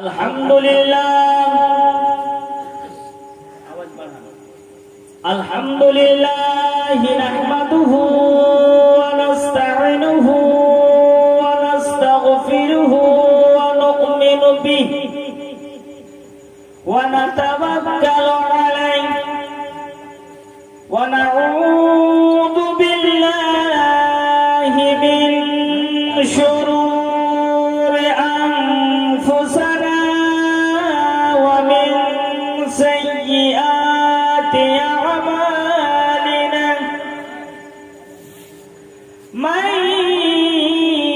আলহামদুলিল্লাহ নাহমাদুহু ওয়া নাস্তাঈনুহু ওয়া নাস্তাগফিরুহু ওয়া নু'মিনু বিহি ওয়া নাতাওয়াক্কালু আলাইহি ওয়া নাউযু বিল্লাহি মিন শুরুরি আনফুসিনা ওয়া মিন সাইয়্যাতি من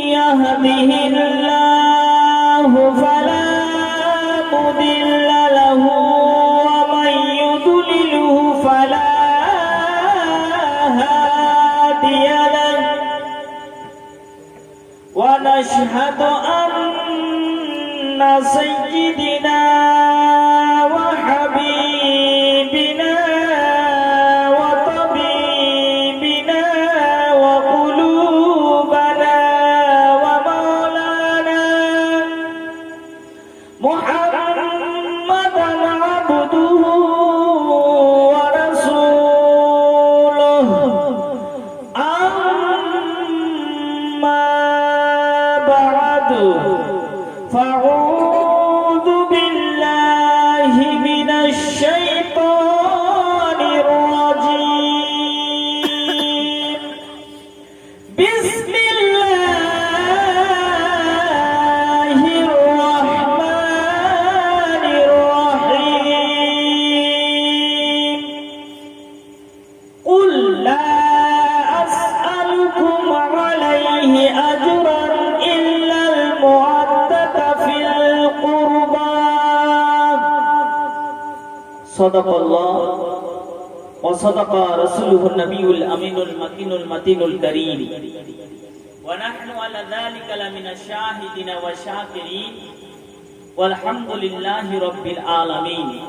يهده الله فلا مضل له ومن يضلله فلا هادي له ونشهد أن سيدنا وحبيبنا محمدًا عبده ورسوله أما بعد فأعوذ بالله من الشيطان الرجيم بسم صدق الله وصدق رسوله النبي الأمين المكين المتين الكريم ونحن على ذلك لمن الشاهدين والشاكرين والحمد لله رب العالمين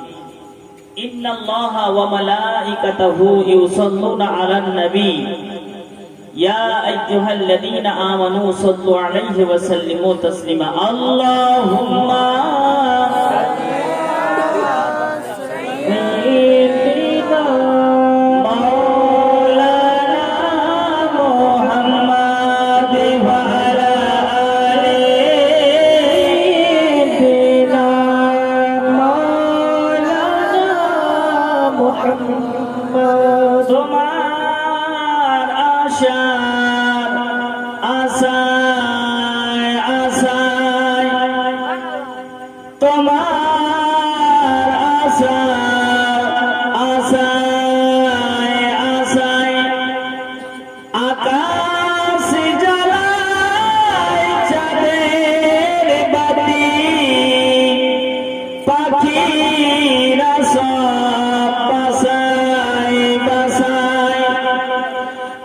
إن الله وملائكته يصلون على النبي يا أيها الذين آمنوا صلوا عليه وسلموا تسليما اللهم তোমার আশায় আশায় তোমার আশায় আশায় আকাশ জ্বালায় চাঁদের বাতি পাখিরা সব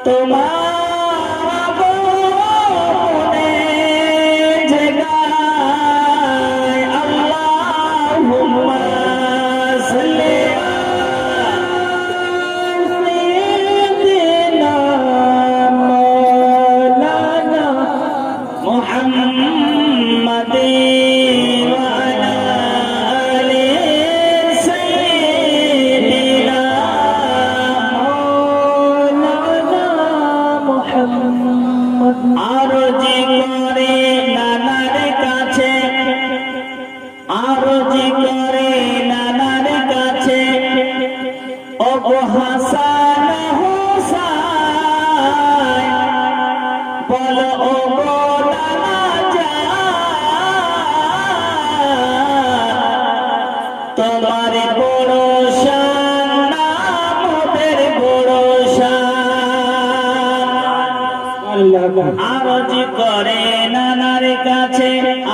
তোমার বনে জেগায় আল্লাহুম্মা সাল্লি আলা মাওলানা মুহাম্মাদিন ওয়া আলা আলি সাইয়্যিদিনা আরজি করে নানার কাছে আরজি করে নানার কাছে ও হাসান হুসাইন বলো ও নানা জান তোমার বড় শান নামদের বড় আরজ করে নানার কাছে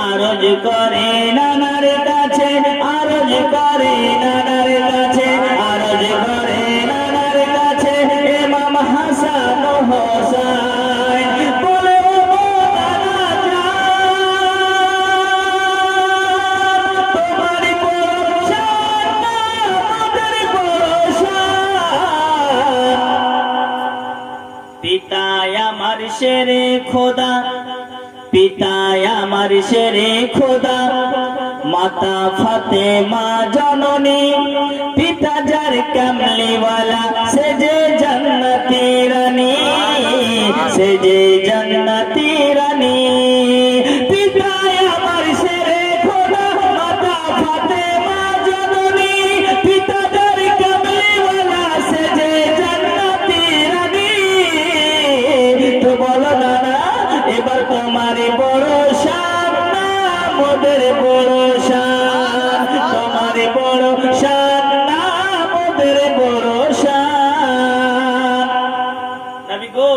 আরজ করে নানার কাছে আরজ করে নানার কাছে আরজ করে নানার কাছে ইমাম হাসান হোসেন বলে নানা তোমার বড় শান আমাদের বড় শান পিতায় আমার শেরে খোদা পিতায় আমার শেরে খোদা মাতা ফাতেমা জননী, পিতা যার কামলিওয়ালা, সে যে জান্নাতি রানী, সে যে জান্নাতি রানী। পিতা আমার শেরে খোদা, মাতা ফাতেমা জননী, পিতা যার কামলিওয়ালা, সে যে জান্নাতি রানী। তো বলো নানা, এবার তোমারই বড় শান না মোদের বড় শান, তোমারই বড় শান না মোদের বড় শান। নবী গো,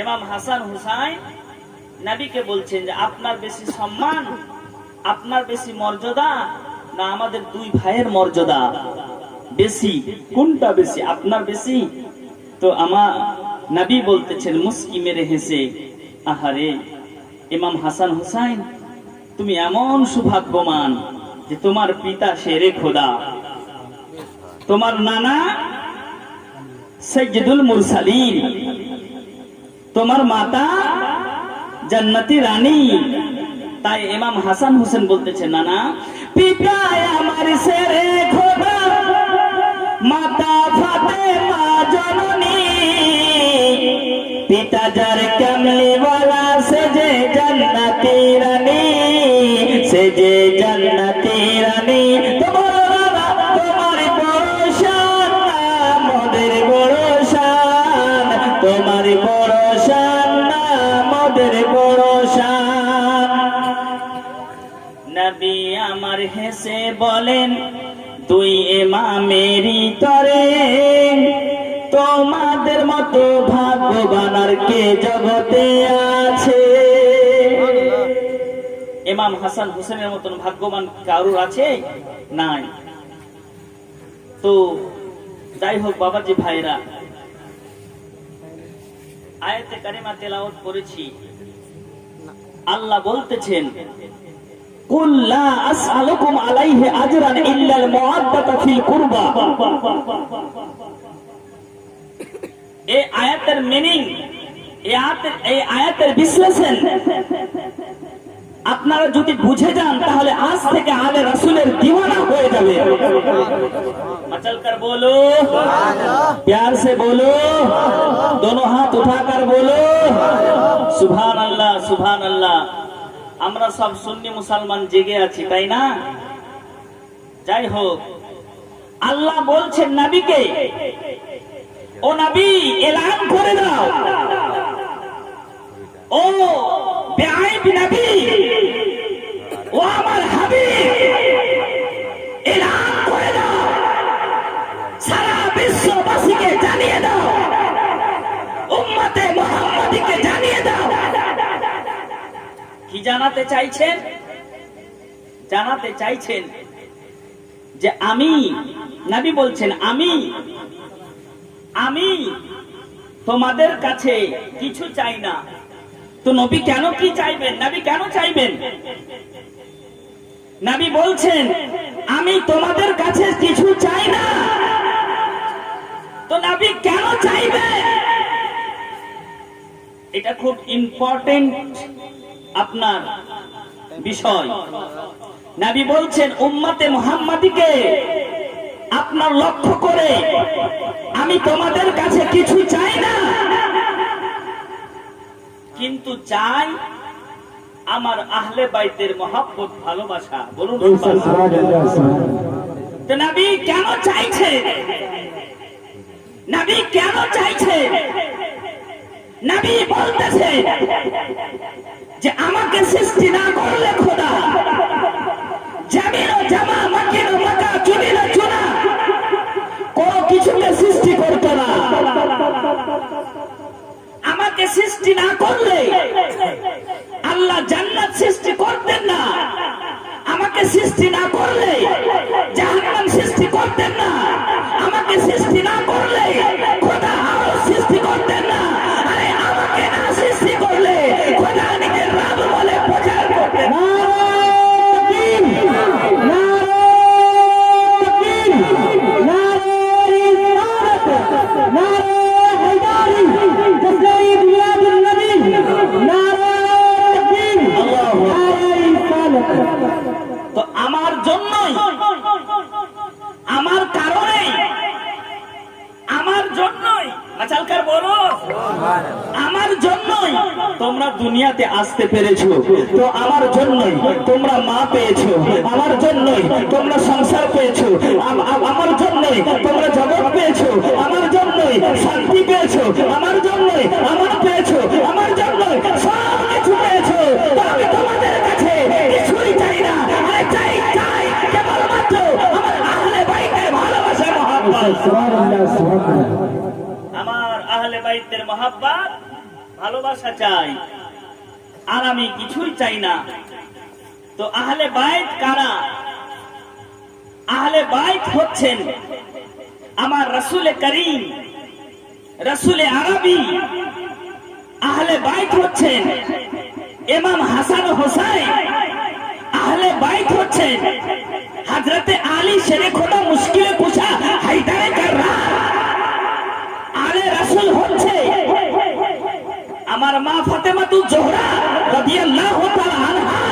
ইমাম হাসান হুসাইন নবীকে বলছেন যে আপনার বেশি সম্মান, আপনার বেশি মর্যাদা না আমাদের দুই ভাইয়ের মর্যাদা বেশি, কোনটা বেশি? আপনার বেশি? তো আমার নবী বলতেছেন মুস্কি মেরে হেসে, আহারে ইমাম হাসান হুসাইন, তুমি এমন সৌভাগ্যবান যে তোমার পিতা শেরে খোদা, তোমার নানা সাইয়্যিদুল মুরসালিন, তোমার মাতা জান্নাতি রানী। তাই ইমাম হাসান হোসেন বলতেছে, নানা পিতা আমার শেরে খোদা, মাতা ফাতেমা জননী, পিতা যার কামলিওয়ালা, সে যে জান্নাতি রানী, সে যে জান্নাতি রানী। তোমার বড় শান না মোদের বড় শান, তোমার বড় শান না মোদের বড় শান। নবী আমার হেসে বলেন, দুই ইমামেরই তরে তোমাদের মতো ভাগ্যবান আর কে জগতে আছে? ইমাম হাসান হোসেনের মতন ভাগ্যবান কারুর আছে? নাই। তো যাই হোক বাবাজি ভাইরা, আয়াতে কারিমা তেলাওয়াত করেছি। আল্লাহ বলতেছেন, কুল লা আসআলুকুম আলাইহি আজরান ইল্লাল মুআদ্দাতা ফিল কুরবা। এই আয়াতের মিনিং, এই আয়াতের বিশ্লেষণ আপনারা যদি বুঝে যান, তাহলে আজ থেকে আলে রাসূলের দিওয়ানা হয়ে যাবে। मचल कर बोलो, प्यार से बोलो, दोनों हाथ उठाकर बोलो सुभान अल्लाह, सुभान अल्लाह। আমরা সব সুন্নি মুসলমান জেগে আছি, তাই না? যাই হোক, আল্লাহ বলছেন নবীকে, ও নবী এলান করে দাও, ও বেআইব নবী, ও আমার হাবিব, এলান করে দাও, সারা বিশ্ববাসীকে জানিয়ে দাও, উম্মতে মুহাম্মাদীকে জানিয়ে দাও। কি জানাতে চাইছেন? জানাতে চাইছেন যে আমি, নবী বলছেন, আমি তোমাদের কাছে কিছু চাই না। তো নবী কেন কি চাইবেন? নবী কেন চাইবেন? নবী বলছেন, আমি তোমাদের কাছে কিছু চাই না। তো নবী কেন চাইবেন? এটা খুব ইম্পর্টেন্ট আপনার বিষয়। নবী বলছেন, উম্মতে মুহাম্মাদীকে আপনার লক্ষ্য করে আমি তোমাদের কাছে কিছু চাই না, কিন্তু চাই আমার আহলে বাইতের মহব্বত, ভালোবাসা। বলুন তো নবী কেন চাইছে? নবী কেন চাইছে? নবী বলতেছে যে আমাকে সৃষ্টি না করলে খোদা, জামিন ও জামা, মাকিন ও মাকা, চুনিল ও চুনা, কোনো কিছুকে সৃষ্টি করতো না। আমাকে সৃষ্টি না করলে আল্লাহ জান্নাত সৃষ্টি করতেন না। আমাকে সৃষ্টি না করলে জাহান্নাম সৃষ্টি করতেন না। আমাকে সৃষ্টি না করলে খোদা আরশ সৃষ্টি করতেন না। আরে আমাকে না সৃষ্টি করলে খোদা নিজের রব বলে প্রচার করতেন না। তোমরা দুনিয়াতে আসতে পেরেছো, তো আমার জন্যই তোমরা মা পেয়েছো, আমার জন্যই তোমরা সংসার পেয়েছো, আমার জন্যই তোমরা জগৎ পেয়েছো, আমার জন্যই শান্তি পেয়েছো, আমার জন্যই আমার পেয়েছো, আমার জন্যই সব কিছু পেয়েছো। তো আমি তোমাদের কাছে কিছুই চাই না, আমি চাই কেবলমাত্র আমার আহলে বাইতের ভালোবাসা, মহব্বত। আমার আহলে বাইতের মহব্বত ভালোবাসা চাই, আর আমি কিছুই চাই না। তো আহলে বাইত কারা? আহলে বাইত হচ্ছেন আমার রাসূল করিম, রাসূল আরবি। আহলে বাইত হচ্ছেন ইমাম হাসান হোসেন। আহলে বাইত হচ্ছেন হযরত আলী শেরে খোদা মুশকিলে কুশা হায়দারে কাররার। আহলে রাসূল হচ্ছে আমার মা ফাতেমাতুজ জোহরা রাদিয়াল্লাহু তাআলা আনহা।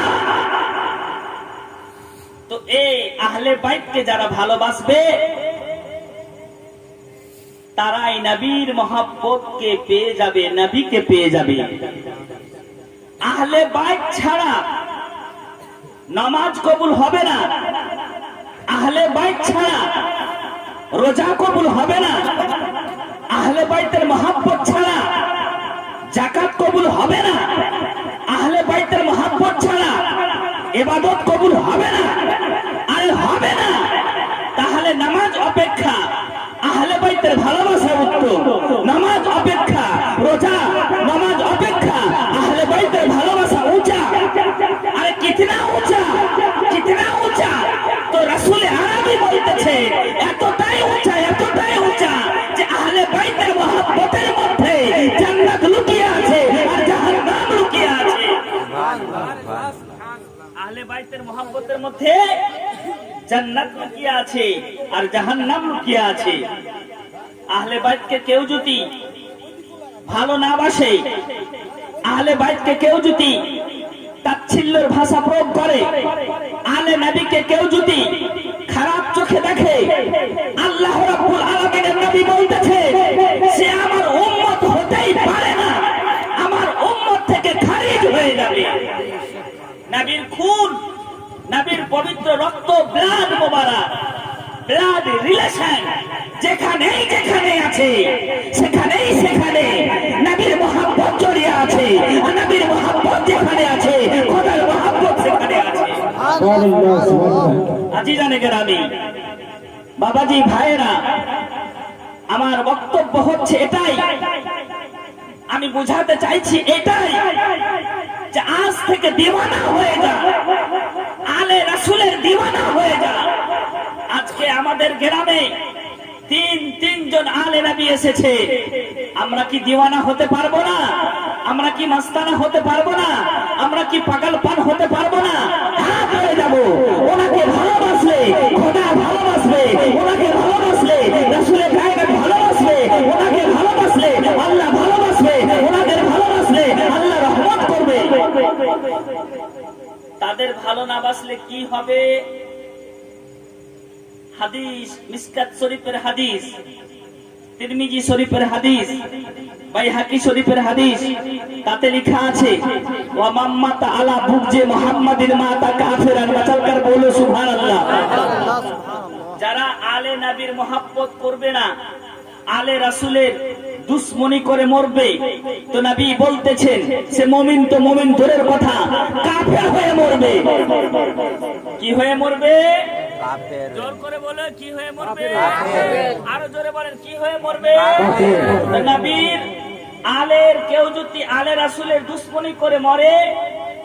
তো এই আহলে বাইতকে যারা ভালোবাসবে তারাই নবীর মহব্বতকে পেয়ে যাবে, নবীকে পেয়ে যাবে। আহলে বাইত ছাড়া নামাজ কবুল হবে না, আহলে বাইত ছাড়া রোজা কবুল হবে না, আহলে বাইতের মহব্বত ছাড়া যাকাত কবুল হবে না, আহলে বাইতের মহব্বত ছাড়া ইবাদত কবুল হবে না। আর হবে না তাহলে নামাজ অপেক্ষা আহলে বাইতের ভালোবাসা উত্তম, নামাজ অপেক্ষা রোজা, নামাজ অপেক্ষা আহলে বাইতের ভালোবাসা উঁচা। আরে কিতনা উঁচা, কিতনা উঁচা! তো রাসূল আরবি বলতেছে এতটাই উঁচা যে আহলে বাইতের মহব্বতের মধ্যে জান্নাত লুকিয়ে আছে আর জাহান্নাম লুকিয়ে আছে। আহলে বাইতের মহব্বতের মধ্যে জান্নাত লুকিয়ে আছে আর জাহান্নাম লুকিয়ে আছে। আহলে বাইতকে কেউ যদি ভালো না বাসে, আহলে বাইতকে কেউ যদি তাচ্ছিল্যের ভাষা প্রয়োগ করে, আহলে নবীকে কেউ যদি খারাপ চোখে দেখে, আল্লাহ রাব্বুল আলামিনের নবী বলতেছে সে আমার উম্মত হতেই পারে না, আমার উম্মত থেকে খারিজ হয়ে যাবে। নবীর খুন, নবীর পবিত্র রক্ত, ব্লাড মোবারক, ব্লাড রিলেশন যেখানে আছে সেখানে নবীর মহব্বত জড়িয়ে আছে, আর নবীর মহব্বত যেখানে আছে খোদার মহব্বত সেখানে আছে। আজিজানে কেরামী, বাবাজি, ভাইয়েরা, আমার বক্তব্য হচ্ছে এটাই, আমি বুঝাতে চাইছি এটাই যে আজ থেকে দিওয়ানা হয়ে যা, আলে রাসূলের দিওয়ানা হয়ে যা। আজকে আমাদের গ্রামে তিনজন আলে নবী এসেছে, আমরা কি দিওয়ানা হতে পারবো না? আমরা কি মাস্তানা হতে পারবো না? আমরা কি পাগলপান হতে পারবো না? হ্যাঁ, হয়ে যাবো। ওনাকে ভালোবাসলে খোদা ভালোবাসবে, ওনাকে ভালোবাসলে রাসূলের গায়ক ভালোবাসবে, ওনাকে ভালোবাসলে আল্লাহ ভালোবাসবে, ওনাদের ভালোবাসলে আল্লাহ রহমত করবে। তাদের ভালো না বাসলে কি হবে? হাদিস, মিসকাত শরীফের হাদিস, তিরমিজি শরীফের হাদিস, বাইহাকি শরীফের হাদিস, তাতে লেখা আছে ওয়া মাম্মাতা আলা বুগজে মুহাম্মাদিন মাতা কাফিরান। বাচালকার বলো সুবহানাল্লাহ। যারা আলে নবীর মহব্বত করবে না, আলে রাসূলের দুশ্মনী করে মরবে, তো নবী বলতেছেন সে মুমিন তো মুমিন দূরের কথা, কাফের হয়ে মরবে। কি হয়ে মরবে? কাফের। জোর করে বলে কি হয়ে মরবে? কাফের। আরো জোরে বলেন কি হয়ে মরবে? কাফের। নবীর আলের কেউ যদি আলে রাসূলের দুশ্মনী করে মরে,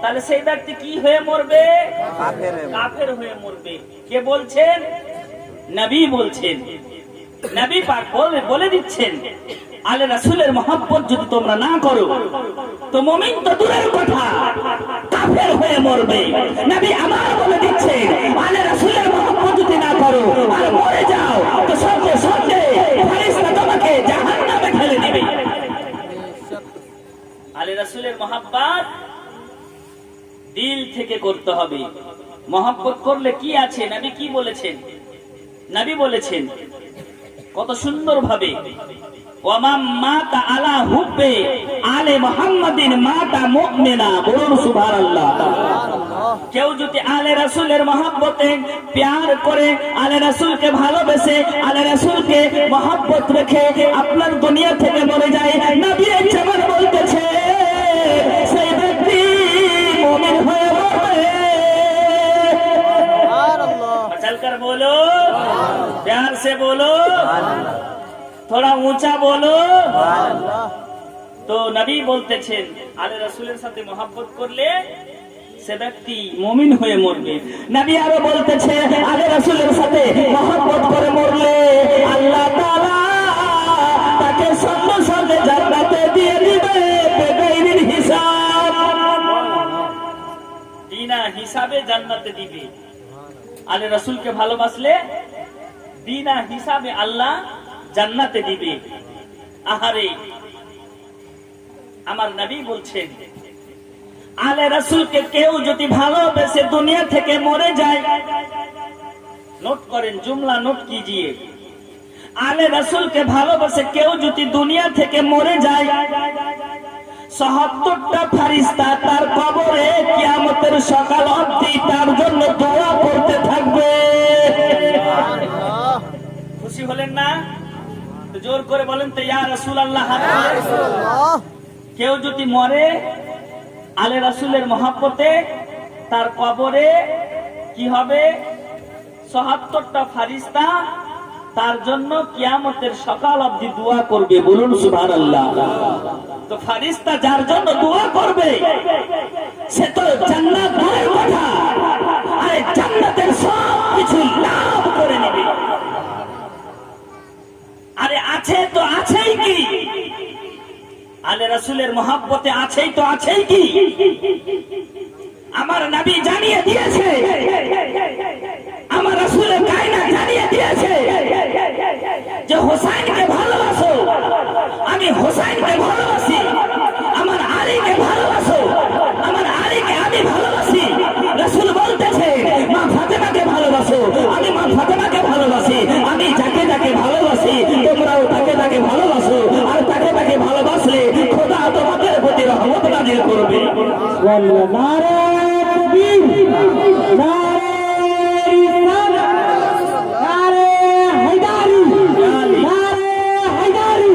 তাহলে সেই ব্যক্তি কি হয়ে মরবে? কাফের হয়ে মরবে। কে বলছেন? নবী বলছেন। নবী পাক বলে দিচ্ছেন আলে রাসূলের মহব্বত যদি তোমরা না করো তো মুমিন তো দূরের কথা, কাফের হয়ে মরবে। নবী আমার বলে দিচ্ছে আলে রাসূলের মহব্বত যদি না করো আর মরে যাও তো সঙ্গে সঙ্গে ফেরেশতা তোমাকে জাহান্নামে ঠেলে দিবে। আলে রাসূলের মহব্বত দিল থেকে করতে হবে। মহব্বত করলে কি আছে? নবী কি বলেছেন? নবী বলেছেন কত সুন্দর ভাবে ওয়ামাম মাতা আলা হুব্বে আলে মুহাম্মাদিন মাতা মুমিনা। বলুন সুবহানাল্লাহ। কেউ যদি আলে রাসূলের মহব্বতে প্যার করে, আলে রাসূলকে ভালোবেসে, আলে রাসূলকে মহব্বত রেখে আপনার দুনিয়া থেকে মরে যায়, নবী যেমন বলতেছে সেই ব্যক্তি মুমিন হয়ে মরবে। चलकर बोलो, प्यार से बोलो, थोड़ा ऊंचा बोलो। तो নবী বলতেছেন আলে রাসূলের সাথে মহব্বত করলে সে ব্যক্তি মুমিন হয়ে মরবে। নবী আরো বলতেছে আলে রাসূলের সাথে মহব্বত করে মরলে আল্লাহ তাআলা তাকে সঙ্গে সঙ্গে জান্নাতে দিয়ে দিবে বেগাইরির হিসাব। বিনা হিসাবে জান্নাতে দিবে। আলে রাসূলকে ভালোবাসলে বিনা হিসাবে আল্লাহ জান্নাতে দিবে। আহারে আমার নবী বলছেন আলে রাসূলকে কেউ যদি ভালোবেসে দুনিয়া থেকে মরে যায়, নোট করেন, জুমলা নোট कीजिए, আলে রাসূলকে ভালোবেসে কেউ যদি দুনিয়া থেকে মরে যায়, ৭৭টা ফেরেশতা তার কবরে কিয়ামতের সকাল অবধি তার জন্য দোয়া করতে থাকবে। খুশি হলেন না? তো জোর করে বলেন তো ইয়া রাসূলুল্লাহ। কেউ যদি মরে আলে রাসূলের মহব্বতে, তার কবরে কি হবে? ৭৭টা ফেরেশতা তার জন্য কিয়ামতের সকাল অবধি দোয়া করবে। বলুন সুবহানাল্লাহ। তো ফেরেশতা যার জন্য দোয়া করবে সে তো জান্নাত দূরের কথা, আরে জান্নাতের সব কিছু লাভ করে নেবে। আরে আছে তো আছেই কি, আলে রাসূলের মহব্বতে আছেই তো আছেই কি। আমার নবী জানিয়ে দিয়েছে, আমার রাসূলের কায়নাত জানিয়ে দিয়েছে যে হোসেনকে ভালোবাসো, আমি হোসেনকে ভালোবাসি। আমার আলীকে ভালোবাসো, আমার আলীকে আমি ভালোবাসি। রাসূল বলতেছে মা ফাতেমাকে ভালোবাসো, আমি মা ফাতেমাকে ভালোবাসি। আমি যাকে যাকে ভালোবাসি তোমরাও তাকে তাকে ভালোবাসো, আর তাকে তাকে ভালোবাসলে খোদা তোমাদের প্রতি রহমত নাযিল করবে। নারে তাকবীর, নারে রিসালাত, নারে হায়দারি, নারে হায়দারি,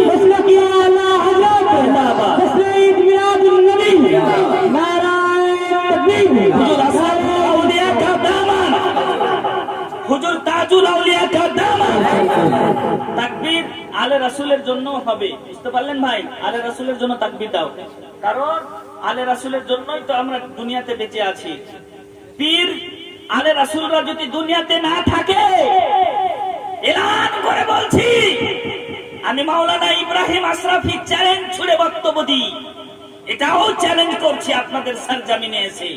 মুসলিম আলা হযরত জিন্দাবাদ, মুসলিম মিলাদুন নবী, নারে তাকবীর। হুজুর আসহাবুল আউলিয়া কা দামান, হুজুর তাজুল আউলিয়া কা দামান। তাকবীর আলে রাসূলের জন্য হবে, বুঝতে পারলেন ভাই? আলে রাসূলের জন্য তাকবীর দাও, কারণ আলে রাসূলের জন্যই তো আমরা দুনিয়াতে বেঁচে আছি। পীর আলে রাসূলরা যদি দুনিয়াতে না থাকে, এলান করে বলছি, আমি মাওলানা ইব্রাহিম আশরাফি চ্যালেঞ্জ ছুড়ে বক্তব্য দিই, এটাও চ্যালেঞ্জ করছি আপনাদের সরজমিনে এসে,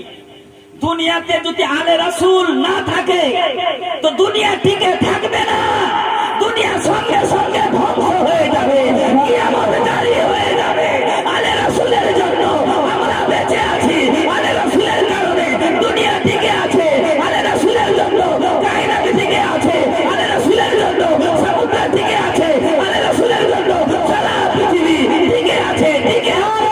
দুনিয়াতে যদি আলে রাসূল না থাকে তো দুনিয়া টিকে থাকবে না, দুনিয়া সঙ্গে সঙ্গে ধ্বংস হয়ে যাবে, কিয়ামত জারি হয়ে যাবে। আলে রাসূলের জন্য আমরা বেঁচে আছি, আলে রাসূলের কারণে দুনিয়া টিকে আছে, আলে রাসূলের জন্য কায়নাত টিকে আছে, আলে রাসূলের জন্য সমুদ্র টিকে আছে, আলে রাসূলের জন্য সারা পৃথিবী টিকে আছে, টিকে আছে।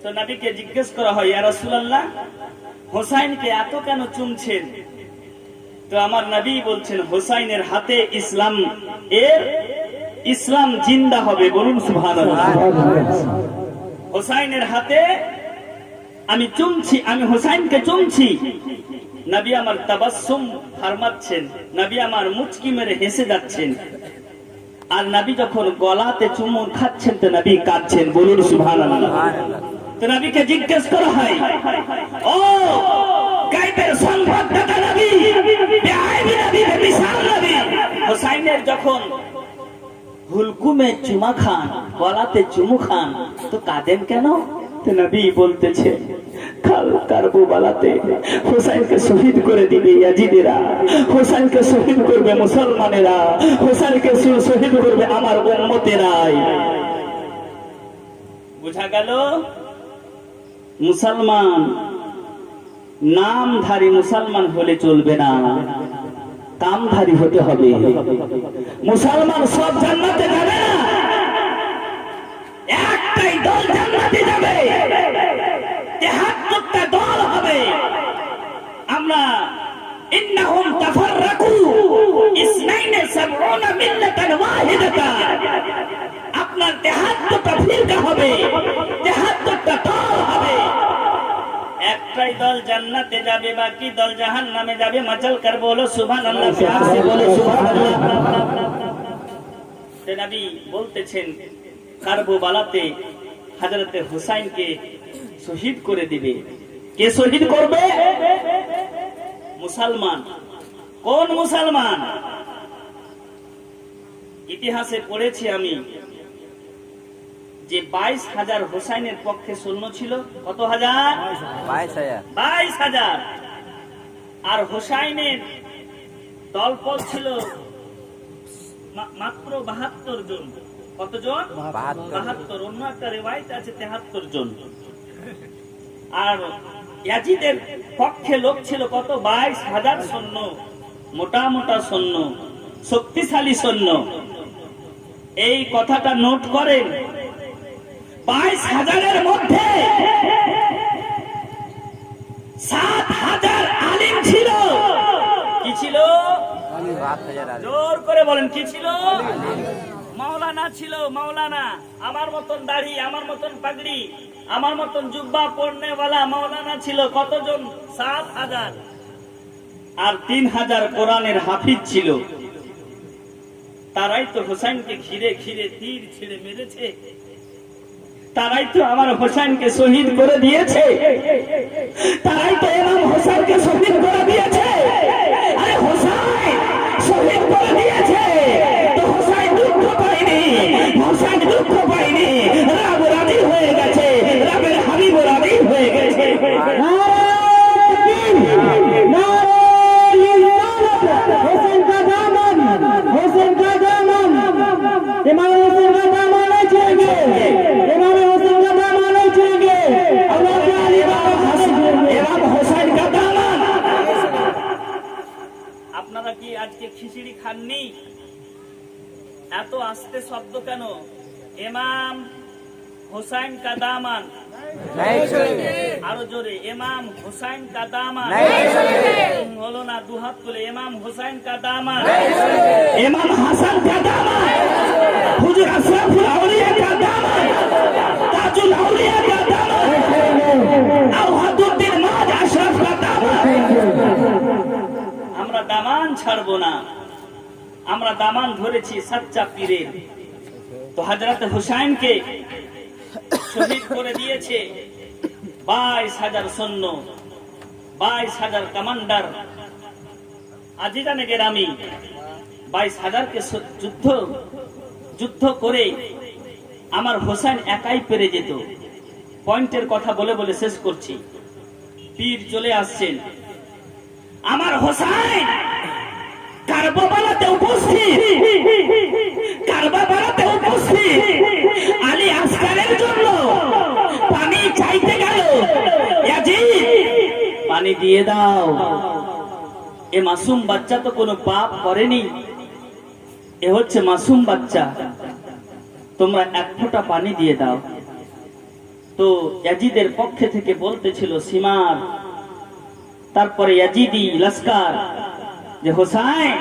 তো নবীকে জিজ্ঞেস করা হয়, ইয়া রাসূলুল্লাহ, হোসাইনকে এত কেন চুমছেন? তো আমার নবী বলছেন, হোসাইনের হাতে ইসলাম এর ইসলাম জিন্দা হবে, বলুন সুবহানাল্লাহ। হোসাইনের হাতে আমি চুমছি, আমি হোসাইনকে চুমছি, নবী আমার তাবাসসুম ফরমাচ্ছেন, নবী আমার মুচকি মেরে হেসে যাচ্ছেন। আর নবী যখন গলাতে চুমু খাচ্ছেন তো নবী কাঁদছেন, বলুন সুবহানাল্লাহ। তো নবীকে জিজ্ঞেস করা হয়, ও গায়বের সংবাদদাতা নবী, বেআইবি নবী, বেমিসাল নবী, হোসাইনের যখন হুলকুমে চুমা খান, গলাতে চুমু খান, তো কাঁদেন কেন? তো নবী বলতেছে, কাল কারবালাতে হোসাইনকে শহীদ করে দিবে ইয়াজিদেরা, হোসাইনকে শহীদ করবে মুসলমানেরা, হোসাইনকে শহীদ করবে আমার উম্মতেরাই। বুঝা গেল? মুসলমান নামধারী মুসলমান হলে চলবে না, কামধারী হতে হবে। মুসলমান সব জান্নাতে যাবে না, একটাই দল জান্নাতে যাবে, ৭৩টা দল হবে। আমরা ইন্নাহুম তাফাররাকু ইসনাইনে সাবউনা মিল্লাতান ওয়াহিদাতান, আপনার ৭৩টা ফিরকা হবে, ৭৩টা দল হবে, একটাই দল জান্নাতে যাবে, বাকি দল জাহান্নামে যাবে। মচল কর বলো সুবহানাল্লাহ, প্যার সে বলো সুবহানাল্লাহ। নবী বলতেছেন কারবালাতে হযরতে হুসাইনকে শহীদ করে দিবে। কে শহীদ করবে? মুসলমান। কোন মুসলমান? ইতিহাসে পড়েছি আমি যে 22,000 হুসাইনের পক্ষে সৈন্য ছিল। কত হাজার? 22,000। আর হুসাইনের দলবল ছিল মাত্র 72 জন। কতজন? 72। অন্য একটা রিওয়ায়াত আছে 73 জন। আর ইয়াজিদের পক্ষে লোক ছিল কত? 22,000 সৈন্য, মোটা মোটা সৈন্য, শক্তিশালী সৈন্য। এই কথাটা নোট করেন, 22,000-এর মধ্যে 7,000 আলিম ছিল। কি ছিল? জোর করে বলেন, কি ছিল? মাওলানা ছিল। মাওলানা, আমার মতন দাড়ি, আমার মতন পাগড়ি, আমার মতন জুব্বা পরনেওয়ালা মাওলানা ছিল। কতজন? 7,000। আর 3,000 কোরআনের হাফিজ ছিল। তারাই তো হোসাইনকে ঘিরে ঘিরে তীর ছিঁড়ে মেরেছে, তারাই তো আমার হোসেনকে শহীদ করে দিয়েছে, তারাই তো ইমাম হোসেনকে শহীদ করে দিয়েছে। আরে হোসেন শহীদ করে দিয়েছে তো হোসেন দুঃখ পায়নি, হোসেন দুঃখ পায়নি, রব রাজি হয়ে গেছে, রবের হাবিব রাজি হয়ে গেছে। হোসেন का दामन, হোসেন का दामन, इमाम হোসেन का दामन नहीं छोड़ेंगे, इमाम হোসেन का दामन नहीं छोड़ेंगे, अल्लाह के अली इमाम হোসেन का दामन। আপনারা কি আজকে খিচুড়ি খাননি? এত আস্তে শব্দ কেন? ইমাম হোসেন का दामन আরো জোরে, ইমাম হোসেন का दामन হলো না, দুহাত তুলে ইমাম হোসেন का दामन, ইমাম হাসান का दामन, হুজুর আশরাফুল আউলিয়া का दामन, তাজুল আউলিয়া का दामन, আওহাদুদ্দিন মাজ আশরাফ का दामन। আমরা দামান ছাড়বো না, আমরা দামান ধরেছি সচ্চা পীরের। তো হযরত হুসাইনকে শহীদ করে দিয়েছে 22,000 সৈন্য, 22,000 কমান্ডার। আজিজানে গেরামি 22,000-কে যুদ্ধ করে আমার হোসেন একাই পেরে যেত। পয়েন্টের কথা বলে বলে শেষ করছি। পীর চলে আসছেন, আমার হোসেন কারবালাতে উপস্থিত, কারবালাতে উপস্থিত। আলী আসকারের জন্য পানি চাইতে গেল, ইয়াজিদ পানি দিয়ে দাও। এ মাসুম বাচ্চা তো কোনো পাপ করেনি, এ হচ্ছে মাসুম বাচ্চা, তোমরা এক ফোঁটা পানি দিয়ে দাও। তো ইয়াজিদের পক্ষে থেকে বলতেছিল সীমার, তারপরে ইয়াজিদি লস্কর যে হোসেন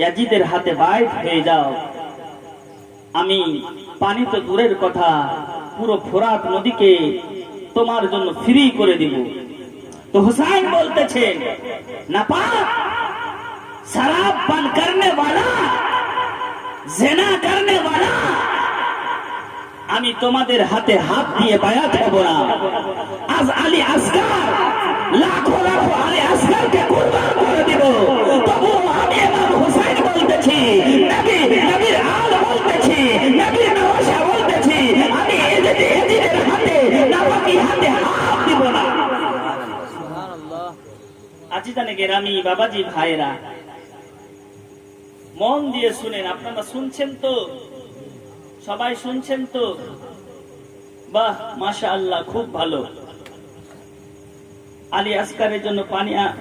ইয়াজিদের হাতে বাইত হয়ে যাও, আমি পানি তো দূরের কথা, পুরো ফোরাত নদীকে তোমার জন্য ফ্রি করে দিব। তো হুসাইন বলতেছে, নাপাক शराब पान करने वाला, ज़िना करने वाला, আমি তোমাদের হাতে হাত দিয়ে বায়াত হব না। আজ আলী আসগার লাখো লাখো আলী আসগারকে কুরবান করে দিব, তবু আমি ইমাম হুসাইন বলতেছি, নবীর আল বলতেছি, নবীর নওয়াসা বলতেছি, আমি এজিদের হাতে নাপাকি হাতে হাত দিব না। আজিজানে গেরামি, বাবাজি, ভাইরা, মন দিয়ে শুনেন। আপনারা শুনছেন তো? সবাই শুনছেন তো? বাহ, মাশাআল্লাহ, খুব ভালো। আলী আসগারের জন্য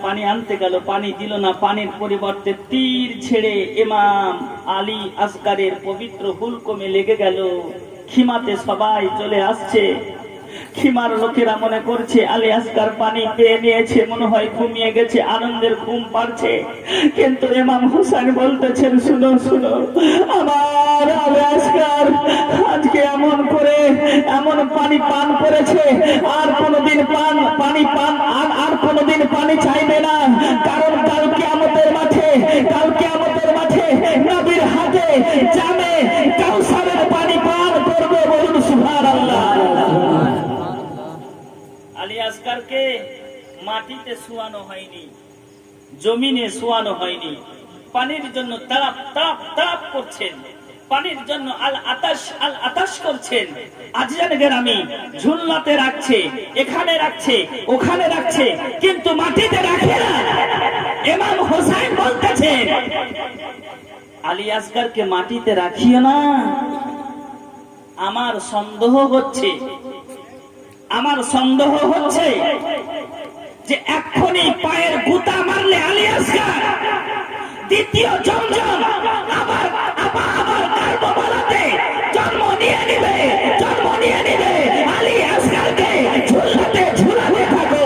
পানি আনতে গেল, পানি দিল না। পানির পরিবর্তে তীর ছেড়ে ইমাম আলী আসগারের পবিত্র হুলকমে লেগে গেল। খিমাতে সবাই চলে আসছে। খিমার লোকেরা মনে করছে আলী আসগার পানি পেয়ে নিয়েছে, মনে হয় ঘুমিয়ে গেছে, আনন্দের ঘুম পাড়ছে। কিন্তু ইমাম হুসাইন বলতেছেন, শুনো শুনো, আমার আলী আসগার আজকে এমন করে এমন পানি পান করেছে, আর কোনোদিন আর কোনোদিন পানি চাইবে না। কারণ কাল কিয়ামতের মাঠে নবীর হাতে জামে কাউসারের পানি পান করবে। বলুন সুবহানাল্লাহ। আলী আসগারকে মাটিতে শোয়ানো হয়নি, জমিনে শোয়ানো হয়নি। পানির জন্য তাড়াপ তাড়াপ তাড়াপ করছেন, পানির জন্য আল আতাশ করছেন। আজিজান গেরামি, ঝুলনাতে রাখছে, এখানে রাখছে, ওখানে রাখছে, কিন্তু মাটিতে রাখে না। ইমাম হুসাইন বলতেছেন, আলী আসগারকে মাটিতে রাখিও না। আমার সন্দেহ হচ্ছে যে এক্ষুনি পায়ের গুতা মারলে আলী আসগার দ্বিতীয় জমজম আবার কারবালাতে জন্ম নিয়ে নিবে। আলী আসগারকে ঝুলাতে থাকো।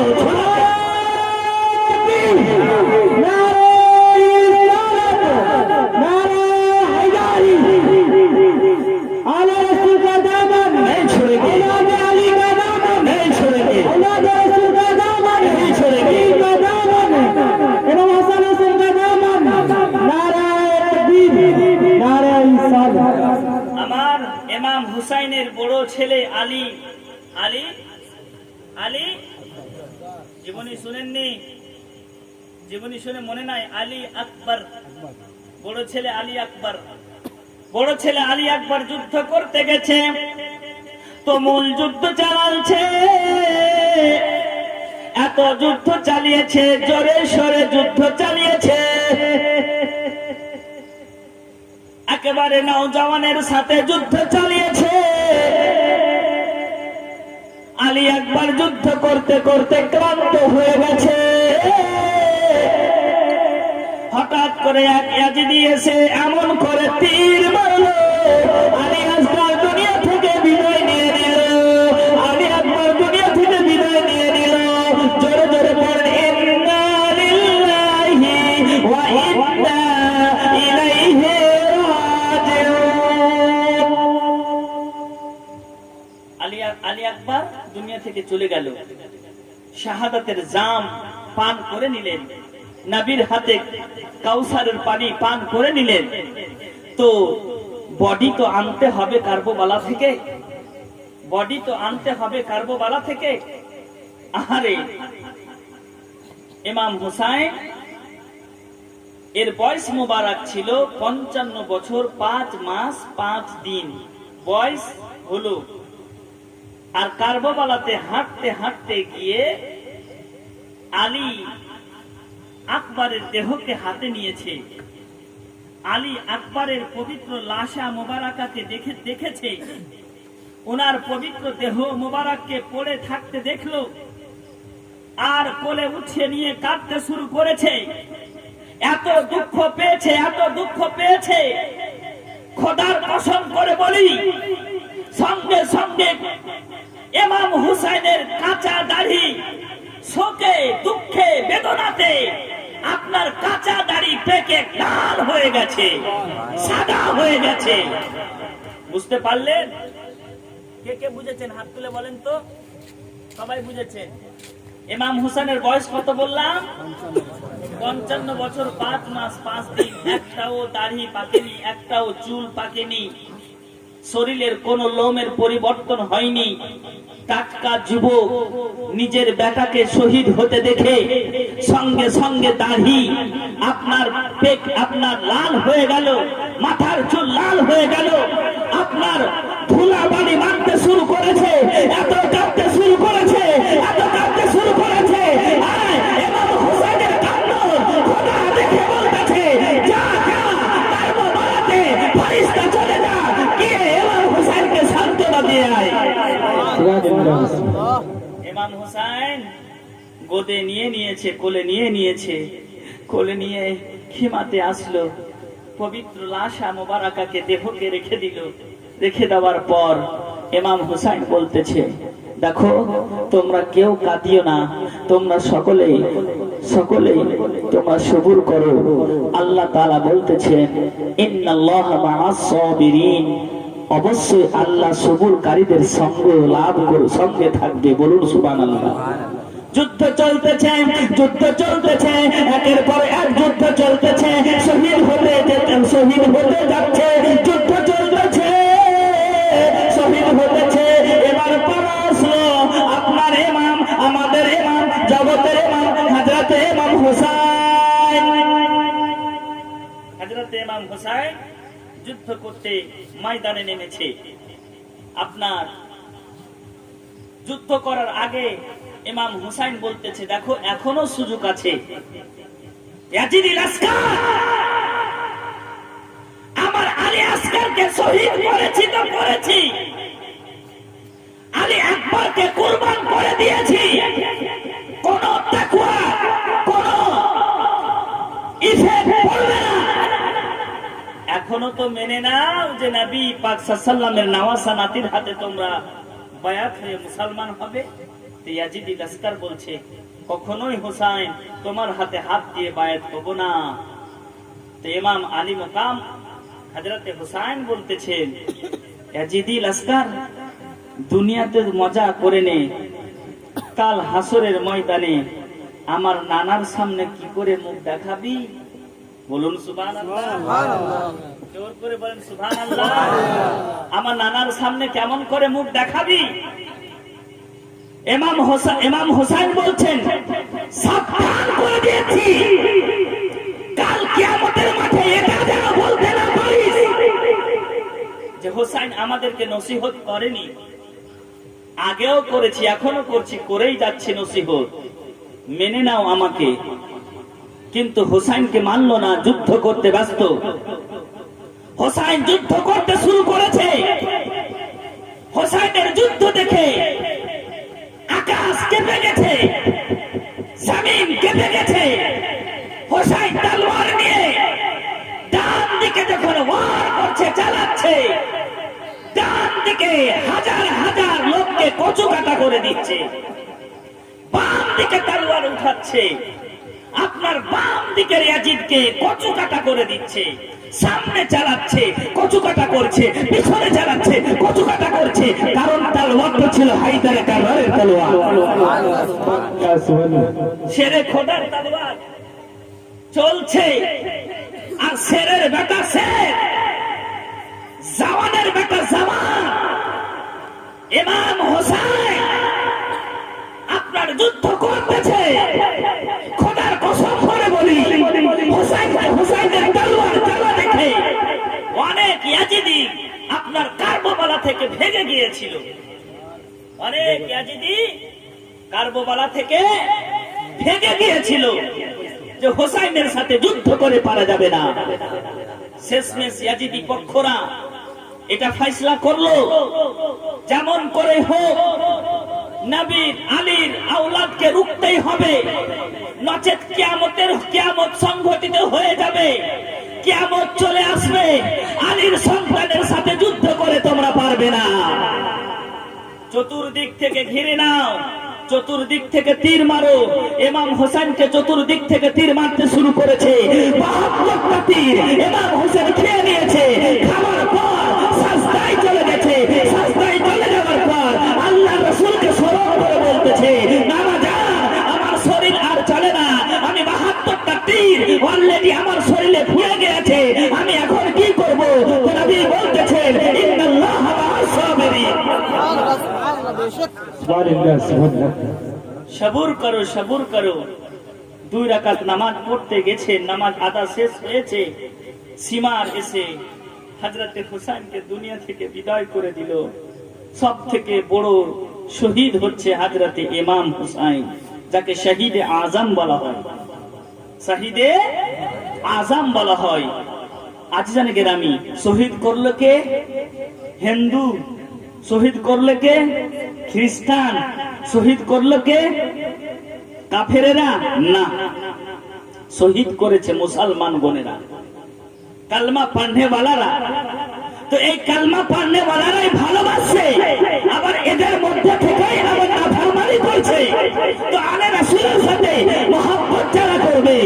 আমার ইমাম হুসাইনের বড় ছেলে আলী জীবনী শুনেননি? জীবনী শুনে মনে নাই? আলী আকবর, বড় ছেলে আলী আকবর যুদ্ধ করতে গেছে। তো মূল যুদ্ধ চালাচ্ছে, এত যুদ্ধ চালিয়েছে, জোরে সরে যুদ্ধ চালিয়েছে, একেবারে নওজওয়ানের সাথে যুদ্ধ চালিয়েছে। আলী আকবর যুদ্ধ করতে করতে ক্লান্ত হয়ে গেছে। হঠাৎ করে এক ইয়াজিদি এসে এমন করে তীর মারল, আলী আসগার দুনিয়া থেকে বিদায় নিয়ে নিল। জোরে জোরে পড়েন, ইন্না লিল্লাহি ওয়া ইন্না ইলাইহি রাজিউন। আলী আকবর দুনিয়া থেকে চলে গেল, শাহাদাতের জাম পান করে নিলেন, নবীর হাতে কাউসারের পানি পান করে নিলেন। তো বডি তো আনতে হবে কারবালা থেকে, আরে ইমাম হুসাইন এর বয়স মোবারক ছিল 55 বছর 5 মাস 5 দিন বয়স হলো। আর কারবালাতে হাঁটতে হাঁটতে গিয়ে আলী আকবরের দেহকে হাতে নিয়েছে। আলী আকবরের পবিত্র লাশা মোবারকাকে দেখেছে, ওনার পবিত্র দেহ মোবারককে পড়ে থাকতে দেখলো, আর কোলে উঠিয়ে নিয়ে কাঁদতে শুরু করেছে। এত দুঃখ পেয়েছে, খোদার কসম করে বলি, সঙ্গে সঙ্গে ইমাম হুসাইনের কাঁচা দাড়ি শোকে, দুঃখে, বেদনাতে আপনার কাঁচা দাড়ি পেকে লাল হয়ে গেছে, সাদা হয়ে গেছে। বুঝতে পারলেন? কে কে বুঝেছেন হাত তুলে বলেন তো? সবাই বুঝেছেন। ইমাম হুসেনের বয়স কত বললাম? 55 বছর 5 মাস 5 দিন। একটাও দাড়ি পাকেনি, একটাও চুল পাকেনি, শরীরের কোন লোমের পরিবর্তন হয়নি। টাটকা যুবক নিজের বেটাকে শহীদ হতে দেখে সঙ্গে সঙ্গে দাড়ি আপনার লাল হয়ে গেল, মাথার চুল লাল হয়ে গেল, আপনার ধুলাবালি মারতে শুরু করেছে, এত কাঁদতে শুরু করেছে, এত কাঁদতে শুরু করেছে। ইমাম হুসাইনের কান্না খোদা দেখে বলতেছে, যা যা কারবালাতে ফেরেশতা চলে যা, গিয়ে ইমাম হুসাইনকে সান্ত্বনা দিয়ে আয়। ইমাম হুসাইন গোদে নিয়ে নিয়েছে, কোলে নিয়ে নিয়েছে, কোলে নিয়ে খিমাতে আসলো, পবিত্র লাশা মোবারকাকে দেহকে রেখে দিল। রেখে দেওয়ার পর ইমাম হুসাইন বলতেছে, দেখো তোমরা কেউ কাঁদিও না, তোমরা সকলেই তোমরা সবুর করো। আল্লাহ তাআলা বলতেছেন, ইন্নাল্লাহা মা'আস সাবিরিন, অবশ্যই আল্লাহ সবুরকারীদের সঙ্গে থাকবে। বলুন সুবহানাল্লাহ। যুদ্ধ চলতেছে, একের পর এক যুদ্ধ চলতেছে, শহীদ হতে যাচ্ছে, যুদ্ধ চলতেছে, শহীদ হতেছে। এবার পরাসলো আপনার ইমাম, আমাদের ইমাম, জগতের ইমাম হযরতে ইমাম হুসাইন যুদ্ধ করতে ময়দানে নেমেছে। আপনার যুদ্ধ করার আগে ইমাম হুসাইন বলতেছে, দেখো এখনো সুযোগ আছে। ইয়াজিদি লাস্কার, আমার আলী আসকারকে শহীদ করেছি তো করেছি, আলী আকবরকে কুরবান করে দিয়েছি, কোন তাকওয়া কোন ইফেক্ট পড়বে না। এখনো তো মেনে নাও যে নবী পাক সাল্লাল্লাহু আলাইহি ওয়াসাল্লামের নওয়াসা নাতির হাতে তোমরা বায়াত হয়ে মুসলমান হবে। ইয়াজিদি লাস্কার বলছে, কখনোই হুসাইন তোমার হাতে হাত দিয়ে বায়াত হব না। তো ইমাম আলী মুকাম হযরতে হুসাইন বলতেছেন, ইয়াজিদি লাস্কার, দুনিয়াতে মজা করে নে, কাল হাসরের ময়দানে আমার নানার সামনে কি করে মুখ দেখাবি? বলুন সুবহানাল্লাহ। জোর করে বলেন সুবহানাল্লাহ। আমার নানার সামনে কেমন করে মুখ দেখাবি? ইমাম হুসাইন বলছেন, সাবধান করে দিয়েছি, কাল কিয়ামতের মাঠে এটা যেন বলতে না পারিস যে হুসাইন আমাদেরকে নসিহত করেনি। আগেও করেছি, এখনো করছি, করেই যাচ্ছি নসিহত, মেনে নাও আমাকে। কিন্তু হুসাইনকে মানলো না, যুদ্ধ করতে ব্যস্ত। হুসাইন যুদ্ধ করতে শুরু করেছে। হুসাইনের যুদ্ধ দেখে আকাশ কেঁপে গেছে, জমিন কেঁপে গেছে। হুসাইন তলোয়ার নিয়ে ডান দিকে যখন ওয়ার করছে, চালাচ্ছে, ডান দিকে হাজার হাজার লোককে কচু কাটা করে দিচ্ছে, বাম দিকে তলোয়ার উঠাচ্ছে, আপনার বাম দিকের ইয়াজিদকে কচু কাটা করে দিচ্ছে। সামনে চালাচ্ছে, কচু কাটা করছে, পিছনে চালাচ্ছে, কচু কাটা করছে, কারণ তলোয়ারটা ছিল হায়দার কাররারের তলোয়ার, শেরে খোদার তলোয়ার চলছে। আর শেরের বেটা শের, জওয়ানের বেটা জওয়ান ইমাম হুসাইন আপনার যুদ্ধ করতেছে। খোদার কসম করে বলি, হুসাইনের তলোয়ার চালা দেখে অনেক ইয়াজিদি আপনার কারবালা থেকে ভেগে গিয়েছিল। অনেক ইয়াজিদি কারবালা থেকে ভেগে গিয়েছিল যে হুসাইনের সাথে যুদ্ধ করে পারা যাবে না। শেষমেশ ইয়াজিদি পক্ষরা এটা ফয়সালা করলো, যেমন করে হোক নবীর আলীর আওলাদকে রুখতেই হবে, নচেত কিয়ামত সংঘটিত হয়ে যাবে, কিয়ামত চলে আসবে, আলীর সন্তানের সাথে যুদ্ধ করে তোমরা পারবে না। চতুর্দিক থেকে ঘিরে নাও, চতুর্দিক থেকে তীর মারো। ইমাম হোসেনকে চতুর্দিক থেকে তীর মারতে শুরু করেছে। 72টা তীর ইমাম হোসেন খেয়ে নিয়েছে। খাওয়ার পর সাজদায় সবুর করো, সবুর করো। 2 রাকাত নামাজ পড়তে গেছে, নামাজ আদা শেষ হয়েছে, সীমার এসে হযরতে হুসাইনকে দুনিয়া থেকে বিদায় করে দিল। সব থেকে বড় শহীদ হচ্ছে হযরতে ইমাম হুসাইন, যাকে শহীদে আজম বলা হয়। শহীদে আজম বলা হয়। আজিজান গেরামি, শহীদ করলো কে? হিন্দু। শহীদ করলো কে? খ্রিস্টান। শহীদ করলো কে? কাফেরেরা না, শহীদ করেছে মুসলমান বোনেরা, কালমা পড়নে ওয়ালারা। তো এই কালমা পড়নে ওয়ালারাই ভালোবাসে, আবার এদের মধ্যে থেকেই আবার নাফরমানি করছে। তো আলে রাসূলের সাথে মহব্বত যারা করবে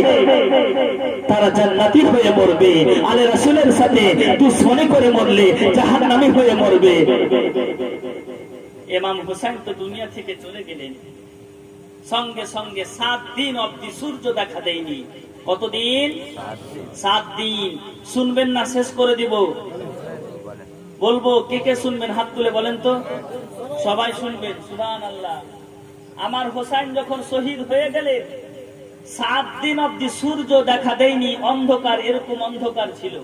তারা জান্নাতি হয়ে মরবে, আলে রাসূলের সাথে দুশমনি করে মরলে জাহান্নামী হয়ে মরবে। ইমাম হুসাইন তো দুনিয়া থেকে চলে গেলেন, সঙ্গে সঙ্গে 7 দিন অবধি সূর্য দেখা দেয়নি। কতদিন? 7 দিন। শুনবেন না শেষ করে দিব? বলবো, কে কে শুনবেন হাত তুলে বলেন তো। সবাই শুনবেন, সুবহানাল্লাহ। আমার হোসাইন যখন শহীদ হয়ে গেলেন, 7 দিন অবধি সূর্য দেখা দেয়নি, অন্ধকার, এরকম অন্ধকার ছিল।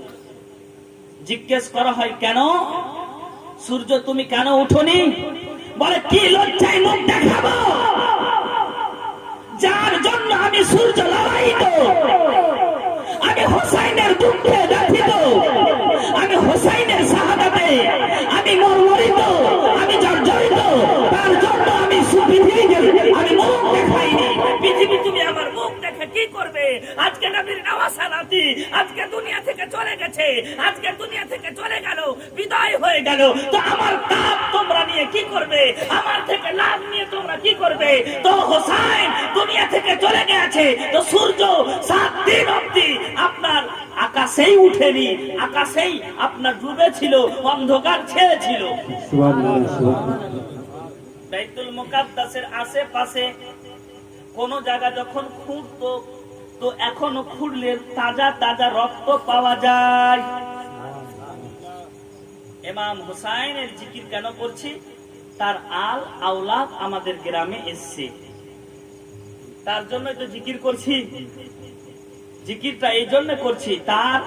জিজ্ঞেস করা হয়, কেন সূর্য তুমি কেন উঠোনি? বলে, কি লজ্জায় মুখ দেখাবো, যার জন্য আমি সূর্য লালায়িত, আমি হোসাইনের দুঃখে ব্যথিত, আমি হোসাইনের শাহাদাতে আমি মর্মরিত, আমি জর্জরিত, তার জন্য আমি পৃথিবীকে আমি মুখ দেখাইনি। পৃথিবী তুমি আমার মুখ দেখে কি করবে? আজকে নবীর নওয়াসা নাতি আজকে দুনিয়া থেকে চলে গেছে, আজকে দুনিয়া থেকে চলে গেল, বিদায় হয়ে গেল। তো আমার কাপ তোমরা নিয়ে কি করবে? আমার থেকে লাভ নিয়ে তোমরা কি করবে? তো হোসাইন দুনিয়া থেকে চলে গেছে, তো সূর্য 7 দিন অবধি আপনার আকাশেই উঠেনি, আকাশেই আপনার ডুবে ছিল, অন্ধকার ছেয়েছিল। বাইতুল মুকাদ্দাসের আশেপাশে কোন জায়গা যখন খুঁড়তো, তো এখনো খুঁড়লে তাজা তাজা রক্ত পাওয়া যায়। ইমাম হুসাইনের জিকির কেন করছি? তার আল আওলাদ আমাদের গ্রামে এসছে, তার জন্যই তো জিকির করছি। জিকিরটা এই জন্য করছি, তার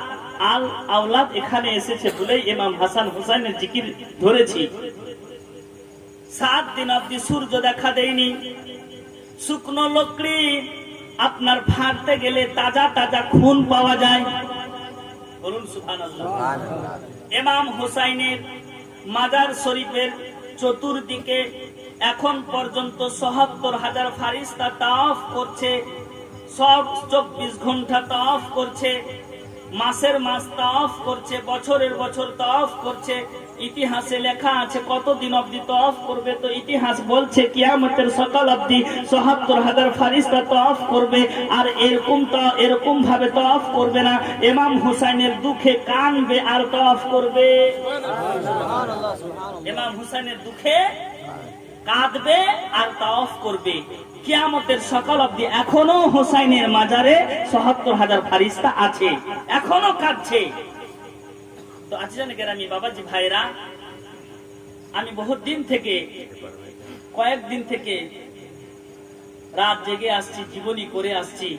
আল আওলাদ এখানে এসেছে বলেই ইমাম হাসান হুসাইনের জিকির ধরেছি। 7 দিন অবধি সূর্য দেখা দেয়নি। শুকনো লকড়ি আপনার ফাড়তে গেলে তাজা তাজা খুন পাওয়া যায়। বলুন সুবহানাল্লাহ। ইমাম হুসাইনের মাজার শরীফের চতুর্দিকে এখন পর্যন্ত ৭৪,০০০ ফারিস্তা তাওয়াফ করছে, সব 24 ঘন্টা তাওয়াফ করছে, মাসের মাস তাওয়াফ করছে, বছরের বছর তাওয়াফ করছে। ইতিহাসে লেখা আছে কতদিন অবধি তাওয়াফ করবে, তো ইতিহাস বলছে কিয়ামতের সকাল অবধি ৭৪,০০০ ফারিস্তা তাওয়াফ করবে। আর এরকম ভাবে তাওয়াফ করবে না, ইমাম হুসাইনের দুঃখে কাঁদবে আর তাওয়াফ করবে। ইমাম হুসাইনের দুঃখে কাঁদবে আর তাওয়াফ করবে কিয়ামতের সকাল অবধি। এখনো হুসাইনের মাজারে ৭৪,০০০ ফারিস্তা আছে, এখনো কাঁদছে। তো আজিজান গেরামি, বাবাজি, ভাইরা, আমি বহুত দিন থেকে, কয়েকদিন থেকে রাত জেগে আসছি, জীবনী করে আসছি।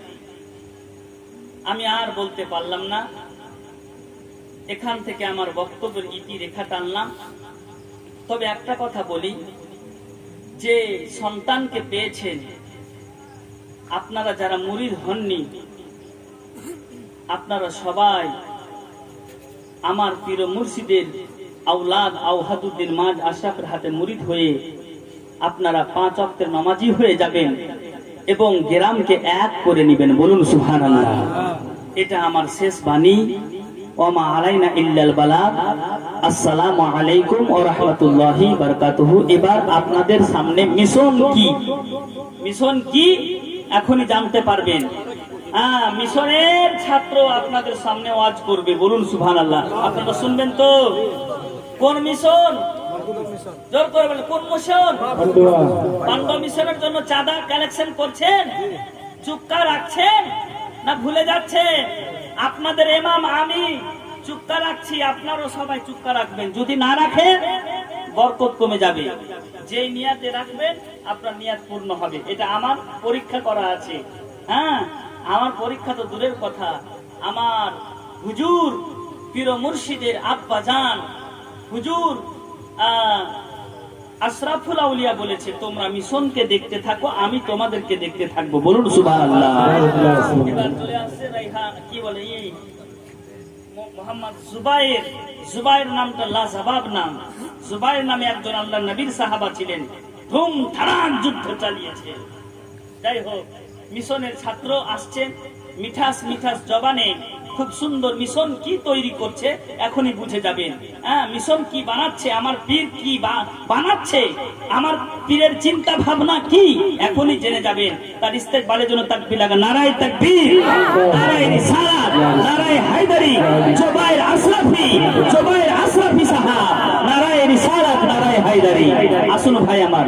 আমি আর বলতে পারলাম না, এখান থেকে আমার বক্তব্যের ইতি রেখা টানলাম। তবে একটা কথা বলি, যে সন্তানকে পেয়েছেন, আপনারা যারা মুরিদ হননি, আপনারা সবাই আমার পীর মুর্শিদের আওলাদ আওহাদুদ্দিন মাজ আশরাফের হাতে মুরিদ হয়ে আপনারা 5 ওয়াক্তের নামাজি হয়ে যাবেন এবং গ্রামকে এক করে নেবেন। বলুন সুবহানাল্লাহ। এটা আমার শেষ বাণী। ওমা আলাইনা ইল্লাল বালাগ। আসসালামু আলাইকুম ওয়া রাহমাতুল্লাহি ওয়া বারাকাতুহু। এবার আপনাদের সামনে মিশন কি, মিশন কি এখনই জানতে পারবেন। মিশনের ছাত্র আপনাদের সামনে ওয়াজ করবে। বলুন সুবহানাল্লাহ। আপনারা শুনবেন তো? কোন মিশন? জোর করে বলেন, কোন মিশন? পান্ডব মিশনের জন্য চাঁদা কালেকশন করছেন, চুক্কা রাখছেন না ভুলে যাচ্ছেন? আপনাদের ইমাম আমি চুক্কা রাখছি, আপনারাও সবাই চুক্কা রাখবেন। যদি না রাখেন বরকত কমে যাবে। যেই নিয়াতে রাখবেন আপনার নিয়াত পূর্ণ হবে। এটা আমার পরীক্ষা করা আছে। হ্যাঁ, আমার পরীক্ষা তো দূরের কথা, আমার হুজুর পীর মুর্শিদের আব্বা জান হুজুর আশরাফুল আউলিয়া বলেছে, তোমরা মিশনকে দেখতে থাকো, আমি তোমাদেরকে দেখতে থাকবো। বলুন সুবহানাল্লাহ। এবার চলে আসছে রাইহান, কি বলে এই মোহাম্মদ জুবাইর। জুবাইর নামটা লাজবাব নাম। জুবাইর নামে একজন আল্লাহর নবীর সাহাবা ছিলেন, ধুম ধাড়াম যুদ্ধ চালিয়েছে। যাই হোক, মিশনের ছাত্র আসছেন, মিঠাস মিঠাস জবানে খুব সুন্দর মিশন কি তৈরি করছে এখনই বুঝে যাবেন। হ্যাঁ, মিশন কি বানাচ্ছে, আমার পীর কি বানাচ্ছে, আমার পীরের চিন্তা ভাবনা কি এখনই জেনে যাবেন। তার ইস্তেকবালের জন্য তাকবীর লাগা, নারায়ে তাকবীর, নারায়ে রিসালাত, নারায়ে হায়দারি, জুবাইর আশরাফি সাহাব, নারায়ে রিসালাত, নারায়ে হায়দারি। আসুন ভাই আমার।